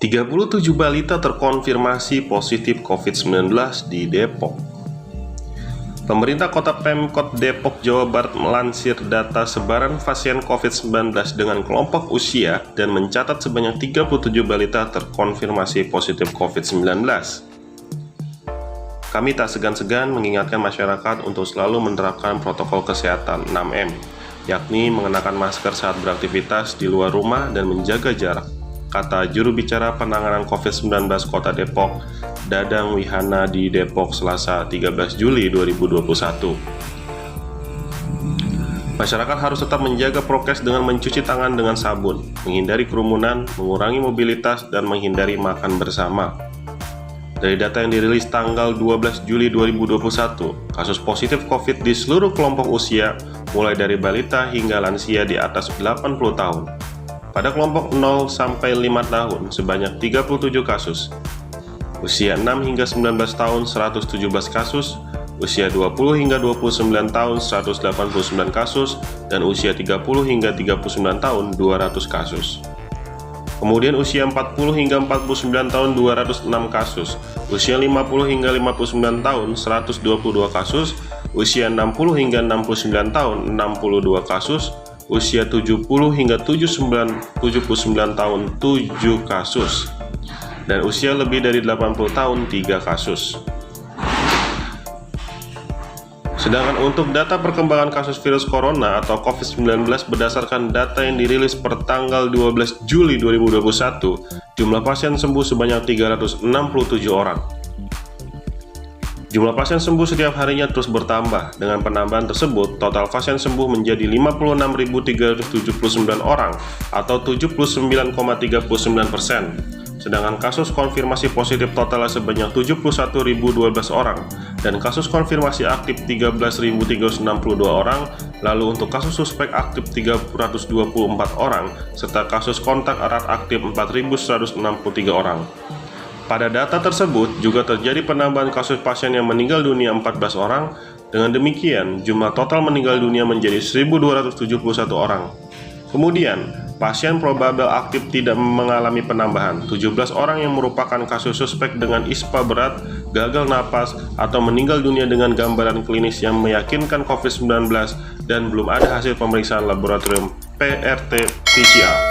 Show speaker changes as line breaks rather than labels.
37 balita terkonfirmasi positif COVID-19 di Depok. Pemerintah Kota Pemkot Depok, Jawa Barat melansir data sebaran pasien COVID-19 dengan kelompok usia dan mencatat sebanyak 37 balita terkonfirmasi positif COVID-19. Kami tak segan-segan mengingatkan masyarakat untuk selalu menerapkan protokol kesehatan 6M, yakni mengenakan masker saat beraktivitas di luar rumah dan menjaga jarak, kata juru bicara penanganan COVID-19 Kota Depok, Dadang Wihana di Depok Selasa 13 Juli 2021. Masyarakat harus tetap menjaga prokes dengan mencuci tangan dengan sabun, menghindari kerumunan, mengurangi mobilitas, dan menghindari makan bersama. Dari data yang dirilis tanggal 12 Juli 2021, kasus positif COVID di seluruh kelompok usia, mulai dari balita hingga lansia di atas 80 tahun. Pada kelompok 0 sampai 5 tahun sebanyak 37 kasus, usia 6 hingga 19 tahun 117 kasus, usia 20 hingga 29 tahun 189 kasus, dan usia 30 hingga 39 tahun 200 kasus. Kemudian usia 40 hingga 49 tahun 206 kasus, usia 50 hingga 59 tahun 122 kasus, usia 60 hingga 69 tahun 62 kasus, usia 70 hingga 79 tahun 7 kasus, dan usia lebih dari 80 tahun 3 kasus. Sedangkan untuk data perkembangan kasus virus corona atau COVID-19 berdasarkan data yang dirilis per tanggal 12 Juli 2021, jumlah pasien sembuh sebanyak 367 orang. Jumlah pasien sembuh setiap harinya terus bertambah. Dengan penambahan tersebut, total pasien sembuh menjadi 56.379 orang atau 79,39%. Sedangkan kasus konfirmasi positif totalnya sebanyak 71.012 orang dan kasus konfirmasi aktif 13.362 orang. Lalu untuk kasus suspek aktif 324 orang serta kasus kontak erat aktif 4.163 orang. Pada data tersebut juga terjadi penambahan kasus pasien yang meninggal dunia 14 orang. Dengan demikian, jumlah total meninggal dunia menjadi 1.271 orang. Kemudian, pasien probabel aktif tidak mengalami penambahan. 17 orang yang merupakan kasus suspek dengan ISPA berat, gagal napas, atau meninggal dunia dengan gambaran klinis yang meyakinkan COVID-19 dan belum ada hasil pemeriksaan laboratorium PRT-PCR.